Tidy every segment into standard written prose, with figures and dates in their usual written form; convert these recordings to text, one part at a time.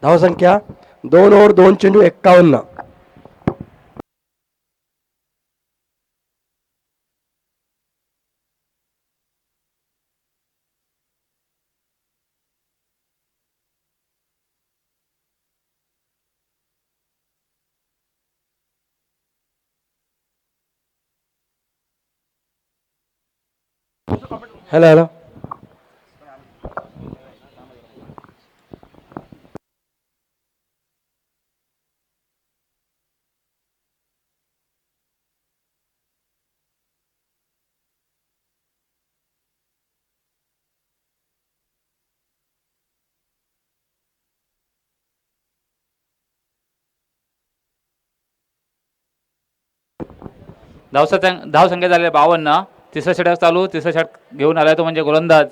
धावसंख्या 2 ओव्हर 2 चेंडू 51. Hello hello. धावसंख्या झालेल्या 52. तिसरा षटक चालू. तिसरा षटक घेऊन आलाय तो म्हणजे गोलंदाज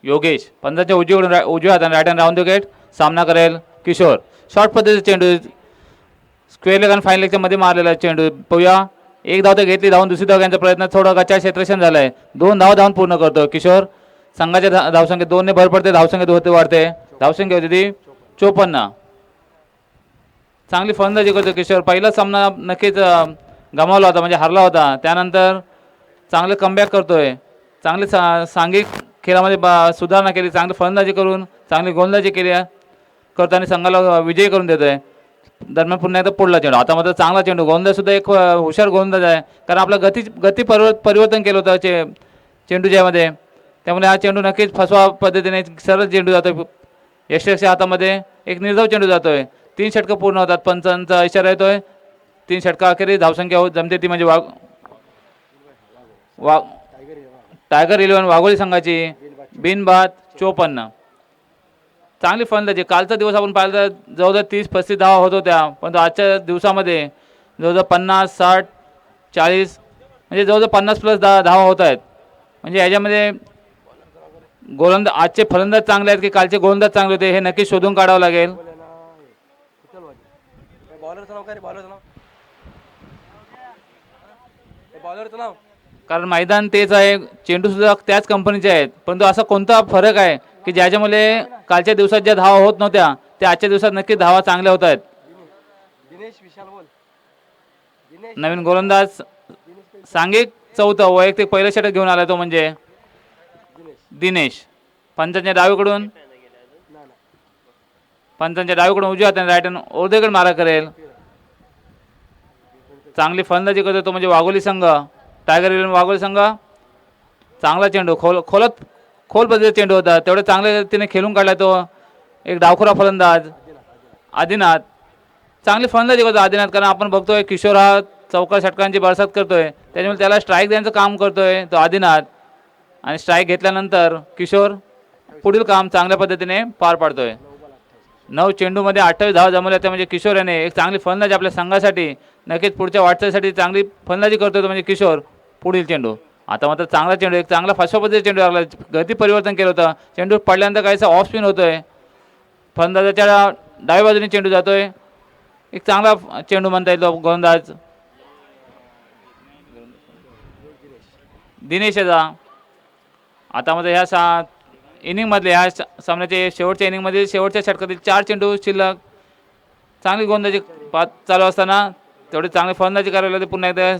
योगेश. पंजाच्या उजव्या हाताने right hand round the gate सामना करेल किशोर. शॉर्ट पद्धतीचा चेंडू स्क्वेअर लेग आणि फाईन लेगच्या मध्ये मारलेला चेंडू. पाहूया एक धाव तर घेतली. धावून दुसरी धाव घ्यायचा प्रयत्न थोडा गच्चा क्षेत्रक्षण झालाय. 2 धाव धावून पूर्ण करतो किशोर. संघाच्या धावसंख्या 2 ने भर पडते. धावसंख्या 2 वाढते. धावसंख्या होती ती 54. चांगली फलंदाजी करतो किशोर. पहिला सामना नक्कीच गमावला होता म्हणजे हरला होता. त्यानंतर चांगलं कमबॅक करतोय. चांगली सांघिक खेळामध्ये सुधारणा केली. चांगली फलंदाजी करून चांगली गोलंदाजी केली करताना संघाला विजयी करून देतोय. दरम्यान पुन्हा एकदा पुढला चेंडू. आता मात्र चांगला चेंडू. गोलंदाज सुद्धा एक हुशार गोलंदाज आहे. कारण आपलं गती परिवर्तन केलं होतं चेंडूच्या मध्ये. त्यामुळे हा चेंडू नक्कीच फसवा पद्धतीने सरळ चेंडू जातोय यशस्वी हातामध्ये. एक निर्धाव चेंडू जातोय. 3 षटकं पूर्ण होतात. पंचांचा इशारा येतोय. 3 षटका अखेरीस धावसंख्या जमते ती म्हणजे टायगर 11 वाघोली संघाची बिनबाद 54. चांगली फलंदाजी. कालचा दिवस आपण पाहिला तर जवळजवळ 30-35 धावा होत होत्या. पण आजच्या दिवसामध्ये जवळजवळ 50, 60, 40 म्हणजे जवळजवळ 50 प्लस धावा होत आहेत. म्हणजे याच्यामध्ये आजचे फलंदाज चांगले आहेत की कालचे गोलंदाज चांगले होते हे नक्की शोधून काढावं लागेल. कारण मैदान तेच आहे. चेंडू सुद्धा त्याच कंपनीचे आहेत. परंतु असा कोणता फरक आहे की ज्याच्यामुळे कालच्या दिवसात ज्या धावा होत नव्हत्या त्या आजच्या दिवसात नक्की धावा चांगल्या होत आहेत. नवीन गोलंदाज सांघिक चौथा वैयक्तिक पहिलं षटक घेऊन आला तो म्हणजे दिनेश. पंचांच्या डावीकडून उजव्या हाताने राईट हँड ओरदेकडे मारा करेल. चांगली फलंदाजी करतो तो म्हणजे वाघोली संघ. टायगर 11 वाघोली संघ. चांगला चेंडू खोल पद्धतीचा चेंडू होता. तेवढे चांगल्या रीतीने खेळून काढला तो एक डावखुरा फलंदाज आदिनाथ. चांगली फलंदाजी करतो आदिनाथ. कारण आपण बघतोय किशोर हा चौका षटकांची बरसात करतोय. त्याच्यामुळे त्याला स्ट्राईक द्यायचं काम करतोय तो आदिनाथ. आणि स्ट्राईक घेतल्यानंतर किशोर पुढील काम चांगल्या पद्धतीने पार पाडतोय. 9 चेंडूमध्ये 28 धावा जमवल्या. त्या म्हणजे किशोर याने एक चांगली फलंदाजी आपल्या संघासाठी नक्कीच पुढच्या वाटचालीसाठी चांगली फलंदाजी करतोय तो म्हणजे किशोर. पुढील चेंडू. आता मात्र चांगला चेंडू. एक चांगला फसवा पद्धतीचा चेंडू लागला. गती परिवर्तन केलं होतं. चेंडू पडल्यानंतर काहीसा ऑफ स्पिन होतोय. फलंदाजाच्या डाव्या बाजूने चेंडू जातोय. एक चांगला चेंडू म्हणता येतो गोलंदाज दिनेश याचा. आता मध्ये ह्या इनिंगमधले ह्या सामन्याचे शेवटच्या इनिंगमध्ये शेवटच्या षटकातील 4 चेंडू शिल्लक. चांगली गोलंदाजी चालू असताना तेवढी चांगली फलंदाजी करावी लागते पुन्हा एकदा.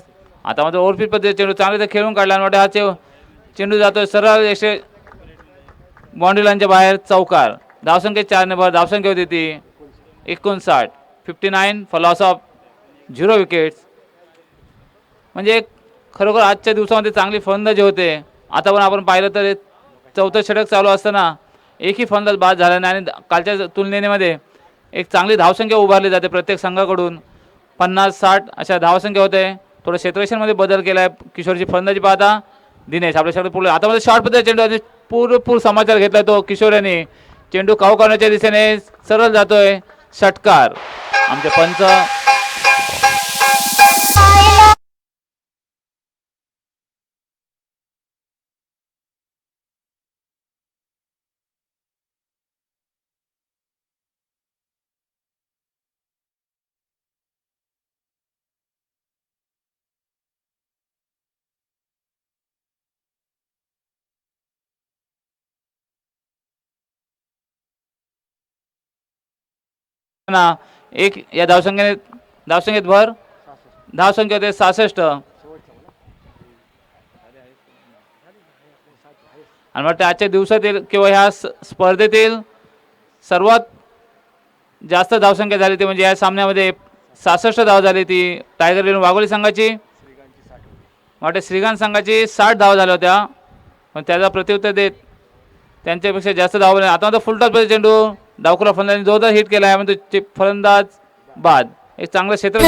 आता मध्ये ओव्हरफिट पद्धतीचा चेंडू चांगले खेळून काढला आणि हा चेंडू जातोय सरळ बाउंड्री लाईनच्या बाहेर चौकार. धावसंख्या 4 ने भर. धावसंख्या होती ती 59. 59 फॉर लॉस ऑफ 0 विकेट्स. म्हणजे खरोखर आजच्या दिवसामध्ये चांगली फलंदाजी होते. आता पण आपण पाहिलं तर चौथं षटक चालू असताना एकही फलंदाज बाद झाला नाही. आणि कालच्या तुलनेमध्ये एक चांगली धावसंख्या उभारली जाते प्रत्येक संघाकडून. 50-60 अशा धावसंख्या होते. थोडं क्षेत्रक्षणमध्ये बदल केला आहे. किशोरची फलंदाजी पाहता दिनेश आपल्या षटक पुढे. आता मध्ये शॉर्ट पद्धतीचा चेंडू आणि पूर समाचार घेतला तो किशोर यांनी. चेंडू काऊ करण्याच्या दिशेने सरळ जातोय. षटकार. आमचे पंच ना एक या धावसंख्येत भर. धावसंख्या होते 66. आणि वाटतं आजच्या दिवसातील किंवा ह्या स्पर्धेतील सर्वात जास्त धावसंख्या झाली ती म्हणजे या सामन्यामध्ये 66 धाव झाली ती टायगर इलेव्हन वाघोली संघाची. वाटते श्रीकांत संघाची 60 धावा झाल्या होत्या पण त्याचा प्रत्युत्तर देत त्यांच्यापेक्षा जास्त धावा झाल्या. आता फुल टॉस चेंडू डावखुरा फलंदाजांनी जोरदार हिट केला आहे म्हणजे फलंदाज बाद. एक चांगलं क्षेत्र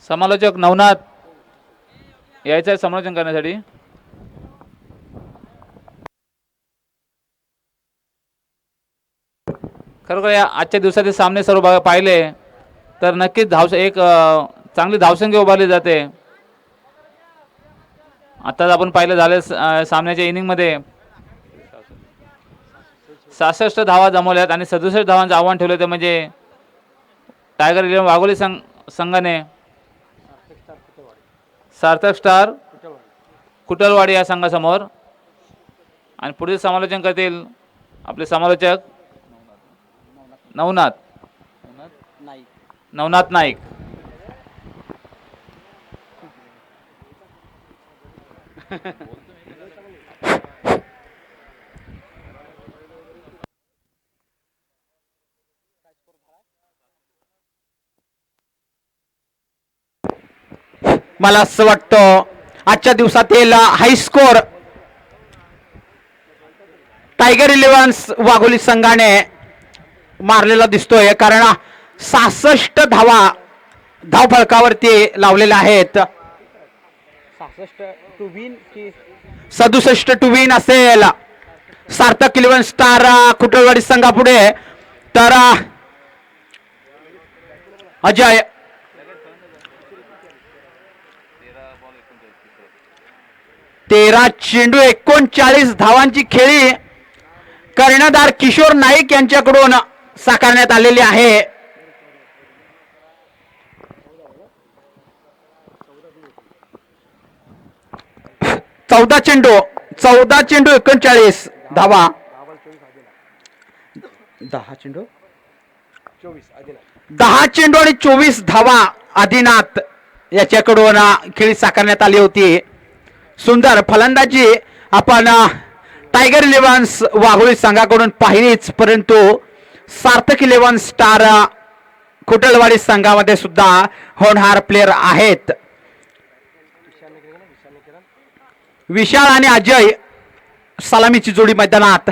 समालोचक नवनाथ यायचं आहे समालोचन करण्यासाठी. खरोखर या आजच्या दिवसाचे सामने सर्व पाहिले तर नक्कीच चांगली धावसंख्या उभारली जाते. आताच आपण पाहिलं झालं सामन्याच्या इनिंगमध्ये 66 धावा जमवल्यात आणि 67 धावांचं आव्हान ठेवलं ते म्हणजे टायगर इलेव्हन वाघोली संघाने सार्थक स्टार कुटलवाडी या संघासमोर. आणि पुढील समालोचन करतील आपले समालोचक नवनाथ नाईक. मला असं वाटतं आजच्या दिवसातील हायस्कोर टायगर इलेव्हन्स वाघोली संघाने मारलेला दिसतोय कारण 66 धावा धावफलकावरती लावलेल्या आहेत. 67 टू विन असेल सार्थक इलेव्हन स्टार कुटलवाडी संघापुढे. तर अजय 13 चेंडू 39 धावांची खेळी कर्णधार किशोर नाईक यांच्याकडून साकारण्यात आलेली आहे. चौदा चेंडू 39 धावा. 10 चेंडू आणि 24 धावा आदिनाथ याच्याकडून खेळी साकारण्यात आली होती. सुंदर फलंदाजी आपण टायगर इलेव्हन्स वाघोली संघाकडून पाहिलीच परंतु सार्थक इलेव्हन स्टार कुटलवाडी संघामध्ये सुद्धा होनहार प्लेयर आहेत. विशाल आणि अजय सलामीची जोडी मैदानात.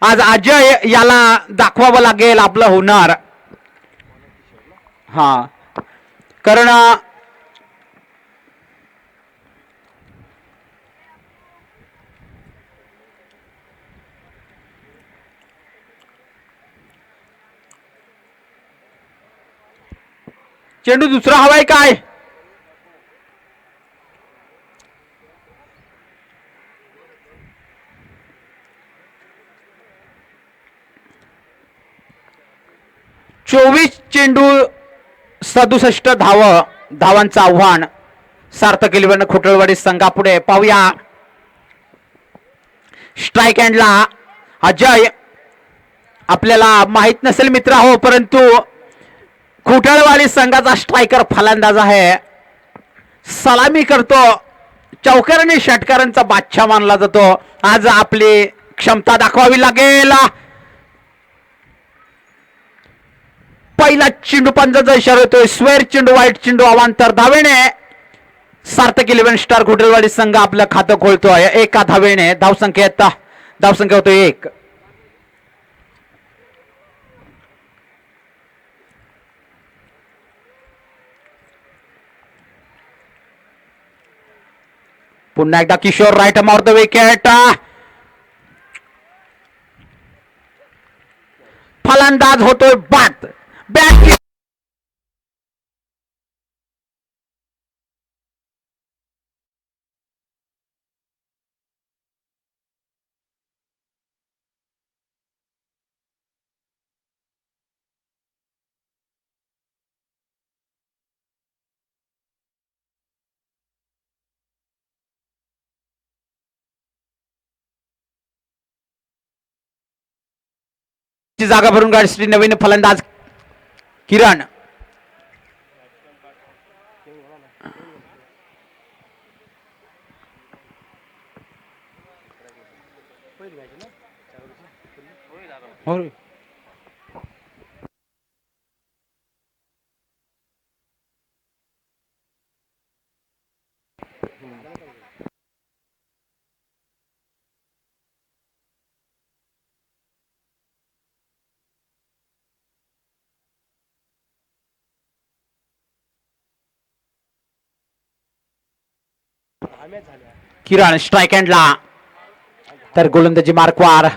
आज अजय याला दाखवावं लागेल आपलं होणार. हा कारण चेंडू दुसरा हवाय काय. चोवीस चेंडू 67 धावांचं आव्हान सार्थक इलेव्हन खुटळवाडी संघापुढे. पाहूया स्ट्राईक हँडला अजय. आपल्याला माहित नसेल मित्र हो परंतु खुटळवाडी संघाचा स्ट्रायकर फलंदाज आहे. सलामी करतो. चौकार आणि षटकारांचा बादशाह मानला जातो. आज आपली क्षमता दाखवावी लागेल. पहिला चेंडू पंजाचा इशारा होतोय. स्क्वेअर चेंडू वाईट चेंडू अवांतर धावेने सार्थक इलेव्हन स्टार खुटळवाडी संघ आपलं खातं खोलतोय. एका धावेने धावसंख्या होतोय 1. पुन्हा एकदा Kishore right of the wicket. फलंदाज होतोय बाद. बॅट ची जागा भरून गाडीसाठी नवीन फलंदाज किरण. किरण स्ट्राईक हँडला. तर गोलंदाजी मार्कवार.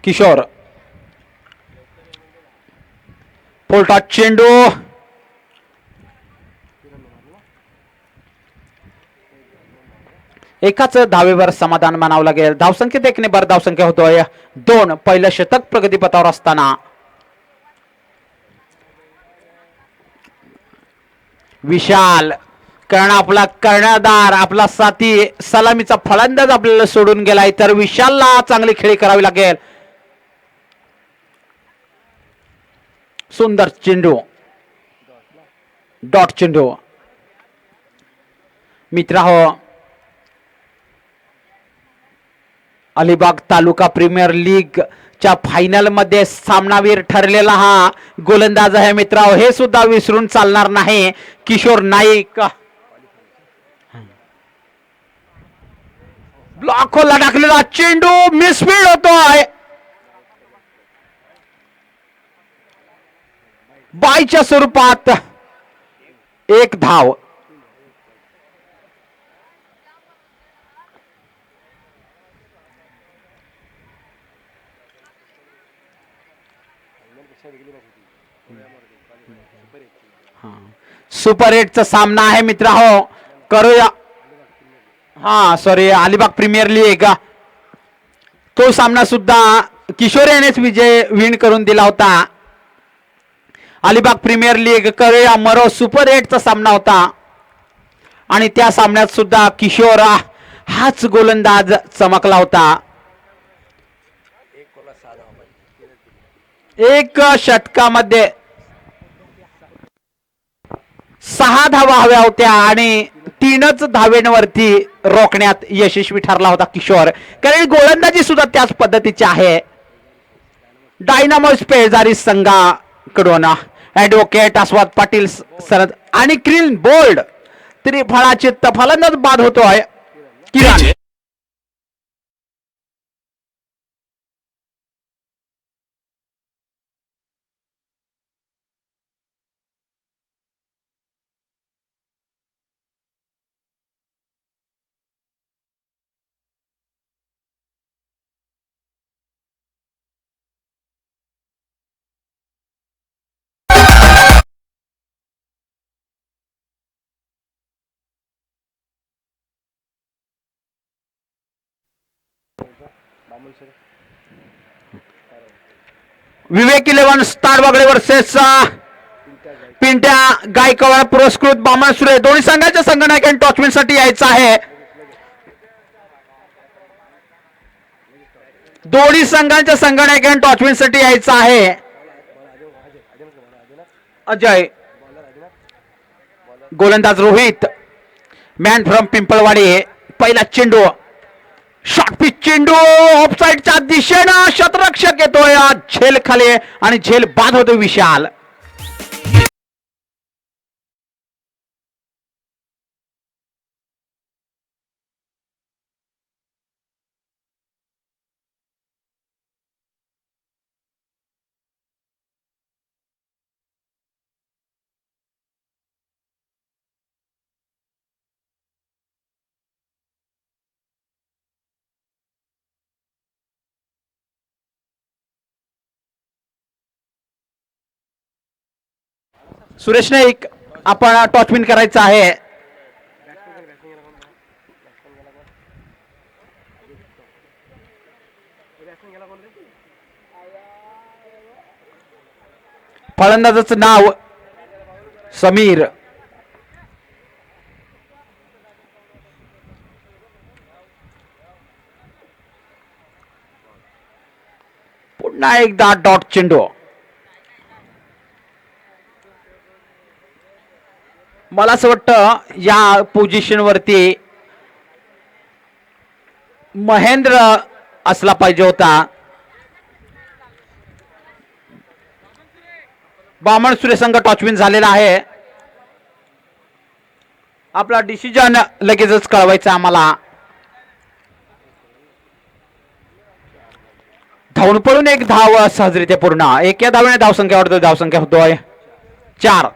किशोर पोलटा चेंडू. एकाच धावेवर समाधान मानावं लागेल. धावसंख्येत 1 ने भर धावसंख्या होतोय 2. पहिलं शतक प्रगतीपथावर असताना विशाल कारण आपला कर्णधार आपला साथी सलामीचा फलंदाज आपल्याला सोडून गेलाय. तर विशालला चांगली खेळी करावी लागेल. सुंदर चेंडू. डॉट चेंडू. मित्रहो अलिबाग तालुका प्रीमियर लीग च्या फायनल मध्ये सामनावीर ठरलेला हा गोलंदाज आहे मित्रांनो. हे सुद्धा विसरून चालणार नाही. किशोर नाईक ब्लॉक होलला टाकलेला चेंडू मिसफील्ड होतोय. बायच्या स्वरूपात 1 धाव. सुपर 8चा सामना आहे मित्रहो. करूया सॉरी अलिबाग प्रीमियर लीग. तो सामना सुद्धा किशोर यानेच विन करून दिला होता. अलिबाग प्रीमियर लीग करूया मरो सुपर 8चा सामना होता आणि त्या सामन्यात सुद्धा किशोर हाच गोलंदाज चमकला होता. 1 षटकामध्ये 6 धावा हव्या होत्या आणि 3च धावेंवरती रोखण्यात यशस्वी ठरला होता किशोर. कारण गोलंदाजी सुद्धा त्याच पद्धतीची आहे. डायनामो पेजारी संघाकडून ऍडव्होकेट आस्वाद पाटील सरद आणि क्लीन बोल्ड त्रिफळाची फलंदाज बाद होतोय किरण. विवेक 11 स्टार वगैरे वर्सेस पिंट्या गायकवाड पुरस्कृत बामणसुरे. दोन्ही संघाच्या संघनायकांनी टॉचमेंट साठी यायचं आहे. दोन्ही संघांच्या संघनायकांनी टॉचमेंट साठी यायचं आहे. अजय गोलंदाज रोहित. Man from Pimpalwadi. पहिला चेंडू शॉर्ट पिच चेंडू ऑफसाईडच्या दिशेनं शतरक्षक येतोय झेल खाली आणि झेल बाद होतो विशाल. सुरेश नाईक आपण टॉचविन करायचं आहे. फलंदाजाचं नाव समीर. पुन्हा एकदा डॉट चेंडू. मला असं वाटतं या पोझिशन वरती महेंद्र असला पाहिजे होता. बामण सुरे संघ टॉचविन झालेला आहे. आपला डिसिजन लगेचच कळवायचा आम्हाला. धावून पडून एक धाव सहजरित्या पूर्ण. एका धावेने धावसंख्या वाढतोय. धावसंख्या होतोय 4.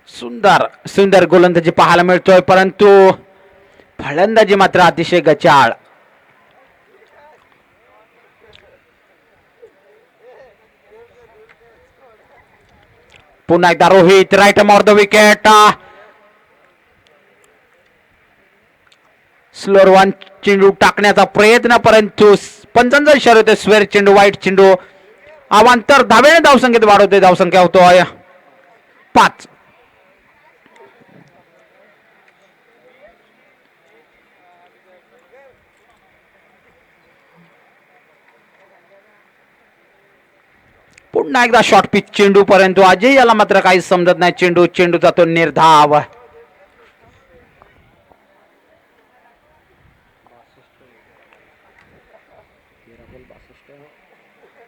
सुंदर सुंदर गोलंदाजी पाहायला मिळतोय, परंतु फलंदाजी मात्र अतिशय गचाळ. पुन्हा एकदा Rohit right of the wicket. Slower one चेंडू टाकण्याचा प्रयत्न, परंतु पंचांचा इशारा होतोय स्वेअर चेंडू, वाईट चेंडू. अवांतर धावेने धावसंख्येत वाढवतोय. धावसंख्या होतोय 5. पुन्हा एकदा शॉर्ट पिच चेंडू, परंतु अजय याला मात्र काही समजत नाही. चेंडू जातो निर्धाव.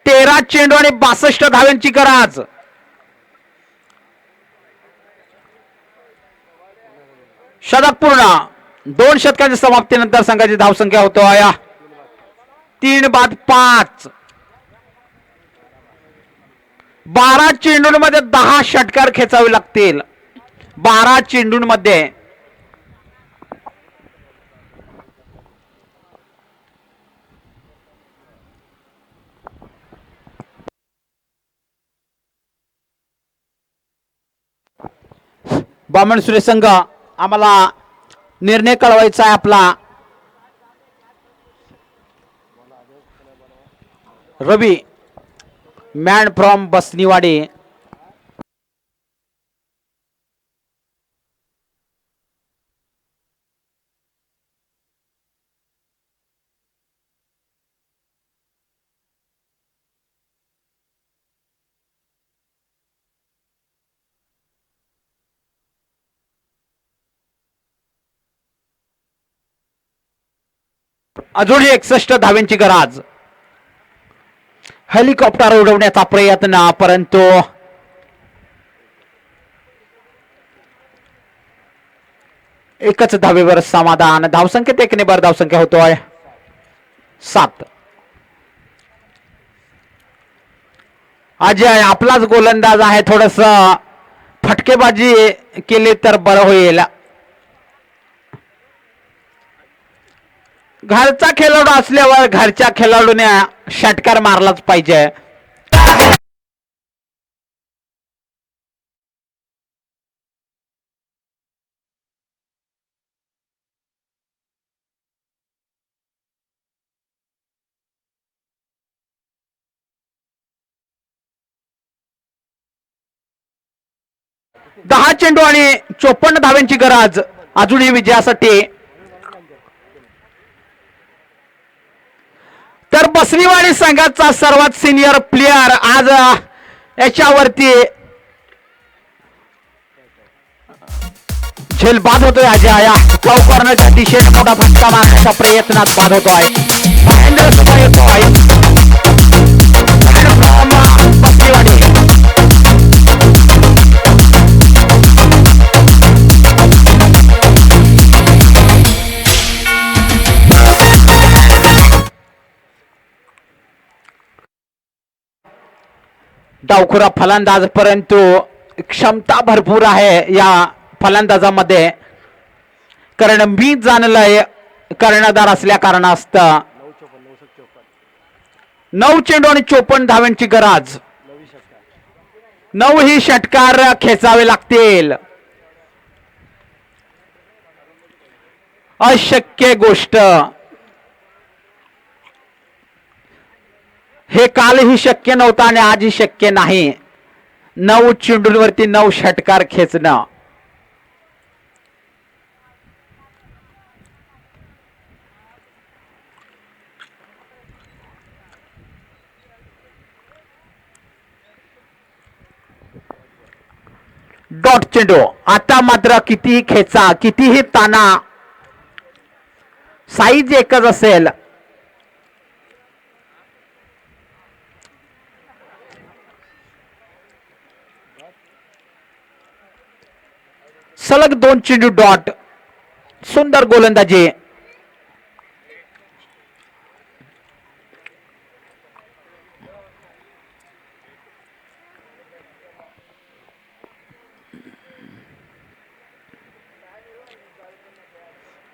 तेरा चेंडू आणि 62 धाव्यांची गरज. शतक पूर्ण. 2 षटकांच्या समाप्तीनंतर संघाची धावसंख्या होतोय 3/5. 12 चेंडूंमध्ये 10 षटकार खेचावे लागतील. 12 चेंडूंमध्ये. बामण सुरे संघ आम्हाला निर्णय कळवायचा आहे आपला. रवी मॅन फ्रॉम बसनीवाडी. अजून 61 धाव्यांची गरज. हेलिकॉप्टर उडवण्याचा प्रयत्न, परंतु एकच धावेवर समाधान. धावसंख्येत 1 ने बार धावसंख्या होतोय 7. अजय आपलाच गोलंदाज आहे. थोडस फटकेबाजी केली तर बरं होईल. घरचा खेळाडू असल्यावर घरच्या खेळाडूने षटकार मारलाच पाहिजे. दहा चेंडू आणि 54 धाव्यांची गरज अजूनही विजयासाठी. तर बसनीवाडी संघाचा सर्वात सिनियर प्लेयर आज याच्यावरती झेल बाद होतोय. अजय कॉर्नरच्या दिशेत मोठा फटका मारण्याच्या प्रयत्नात बाद होतोय. महेंद्र येतोय बसनीवाडी. डावखुरा फलंदाज, परंतु क्षमता भरपूर आहे या फलंदाजामध्ये. कारण मी जाणलंय कर्णधार असल्या कारणास्तव 9 चेंडू आणि 54 धावांची गरज. 9 ही षटकार खेचावे लागतील. अशक्य गोष्ट. हे कालही शक्य नव्हतं आणि आजही शक्य नाही. 9 चेंडूंवरती 9 षटकार खेचणं. डॉट चेंडू. आता मात्र कितीही खेचा, कितीही ताना, साईज एकच असेल. सलग 2 चेंडू डॉट. सुंदर गोलंदाजी.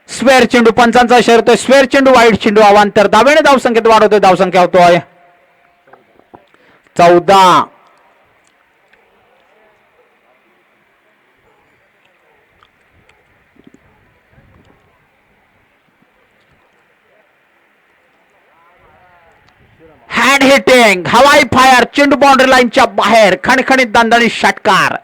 स्क्वेअर चेंडू. पंचांचा शर्त. स्क्वेअर चेंडू वाईट चेंडू अवांतर धावेने धावसंख्येत वाढवतोय. धावसंख्या होतोय 14. Hand hitting. हवाई फायर. चेंडू बाउंड्री लाईनच्या बाहेर. खणखणीत दणदणीत षटकार.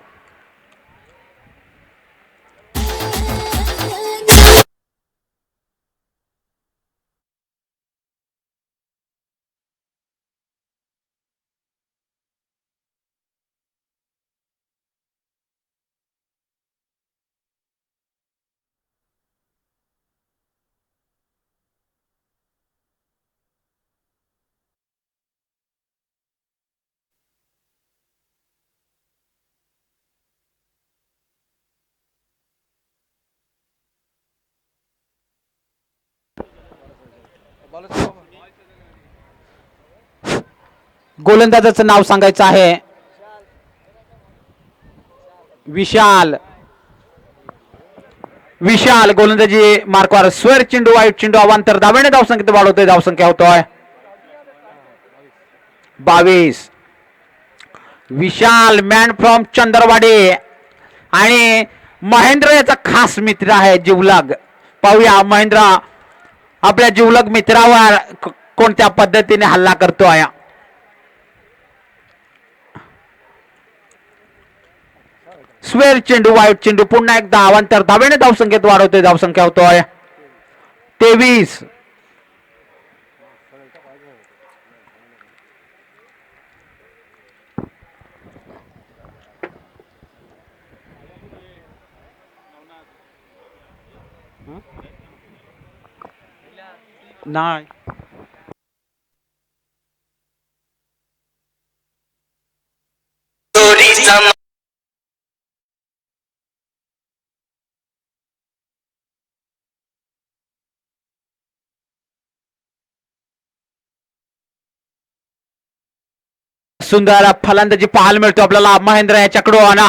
गोलंदाजाचं नाव सांगायचं आहे. विशाल. विशाल गोलंदाजी मार्कवर. स्क्वेअर चेंडू वाईट चेंडू अवांतर धावेने धावसंख्येत वाढवतोय. धावसंख्या होतोय 22. विशाल मॅन फ्रॉम चंदरवाडी आणि महेंद्र याचा खास मित्र आहे जिवलग. पाहूया महेंद्र आपल्या जिवलग मित्रावर कोणत्या पद्धतीने हल्ला करतोय. स्क्वेअर चेंडू वाईट चेंडू. पुन्हा एकदा अवांतर धावेने धावसंख्येत वाढवतोय. धावसंख्या होतोय 23. नाही सुंदर फलंदाजी पाहायला मिळतो आपल्याला महेंद्र याच्याकडून.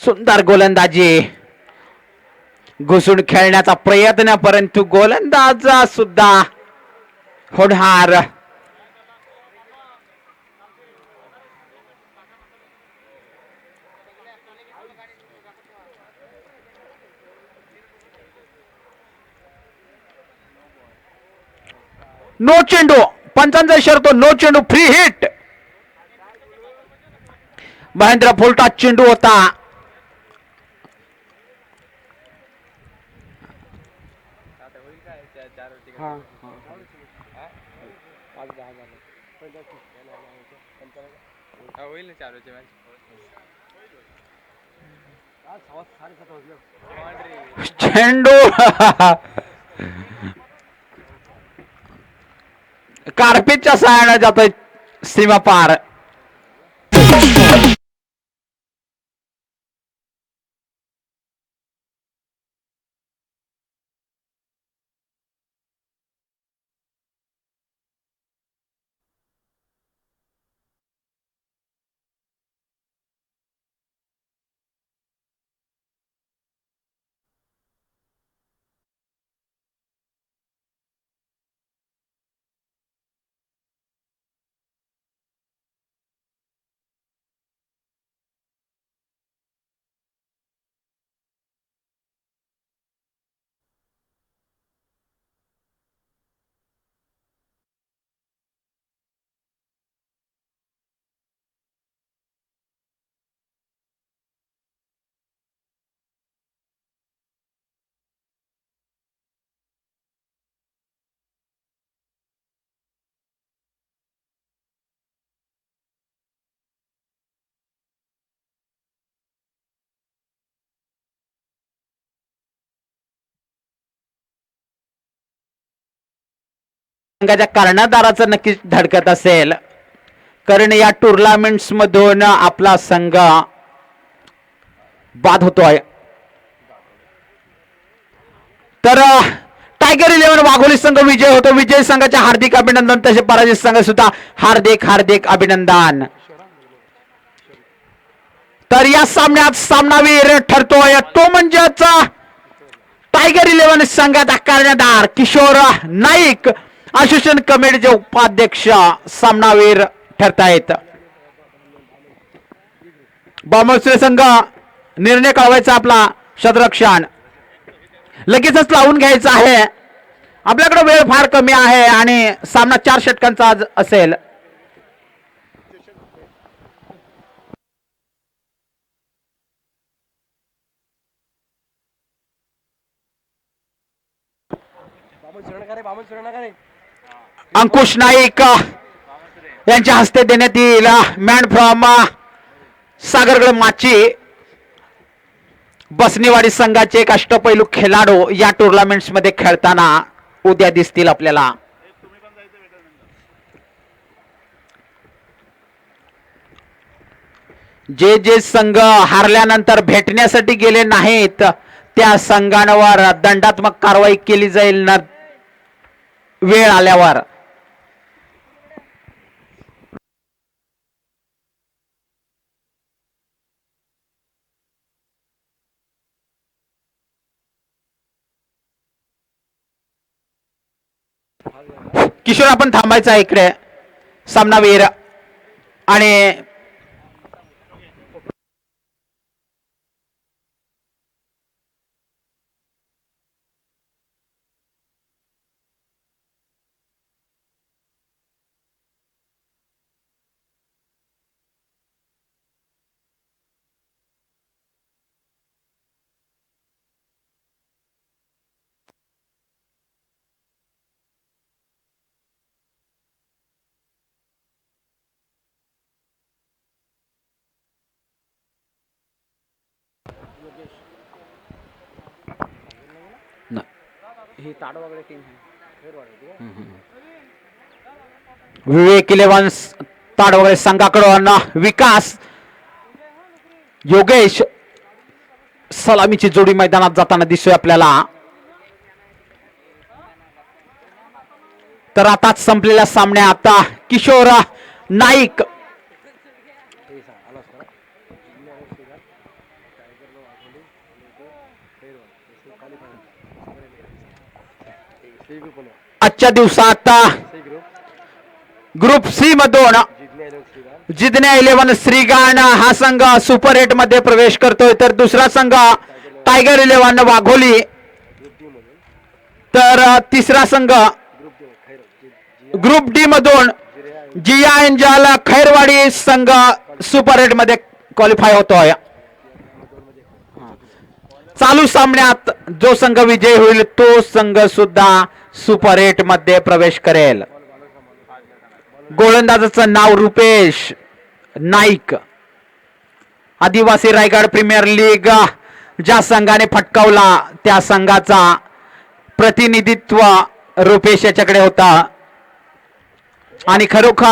सुंदर गोलंदाजी. घुसून खेळण्याचा प्रयत्न परंतु गोलंदाज सुद्धा होणार. नो चेंडू. पंचांचा शर्तो. नो चेंडू. Free hit. महेंद्र फुलटा चेंडू होता. चेंडू कार्पेटच्या सहाय्याने जातोय सीमा पार. संघाच्या कर्णधाराचं नक्कीच धडकत असेल, कारण या टुर्नामेंट्स मधून आपला संघ बाद होतोय. तर टायगर 11 वाघोली संघ विजय होतो. विजय संघाचे हार्दिक अभिनंदन, तसे पराजित संघ सुद्धा हार्दिक हार्दिक अभिनंदन. तर या सामन्यात सामनावीर ठरतोय तो म्हणजेच टायगर 11 संघाचा कर्णधार किशोर नाईक, असोसिएशन कमिटीचे उपाध्यक्ष सामनावीर ठरतायत. बॉम्बे संघ निर्णय कळवायचा आपला शतरक्षण लगेचच लावून घ्यायचा आहे. आपल्याकडे वेळ फार कमी आहे आणि सामना 4 षटकांचा आज असेल. अंकुश नाईक यांच्या हस्ते देण्यात येईल मॅन फ्रॉम सागरगड माची. बसनीवाडी संघाचे एक अष्टपैलू खेळाडू या टुर्नामेंट्स मध्ये खेळताना उद्या दिसतील आपल्याला. जे जे संघ हारल्यानंतर भेटण्यासाठी गेले नाहीत त्या संघांवर दंडात्मक कारवाई केली जाईल ना वेळ आल्यावर. किशोर आपण थांबायचं आहे इकडे. सामनावीर आणि विवेक 11 ताडवगळे संघाकडून विकास योगेश सलामीची जोडी मैदानात जाताना दिसतोय आपल्याला. तर आताच संपलेल्या सामन्यात किशोर नाईक आजच्या दिवसात ग्रुप सी मधून जिद्ने 11 श्रीगान हा संघ सुपर 8 मध्ये प्रवेश करतोय. तर दुसरा संघ टायगर 11 वाघोली. तर तिसरा संघ ग्रुप डी मधून जिया एंजल खैरवाडी संघ सुपर 8 मध्ये क्वालिफाय होतोय. चालू सामन्यात जो संघ विजयी होईल तो संघ सुद्धा सुपर 8 मध्ये प्रवेश करेल. गोलंदाजाचं नाव रुपेश नाईक. आदिवासी रायगड प्रीमियर लीग ज्या संघाने फटकावला त्या संघाचा प्रतिनिधित्व रुपेश याच्याकडे होता आणि खरोखर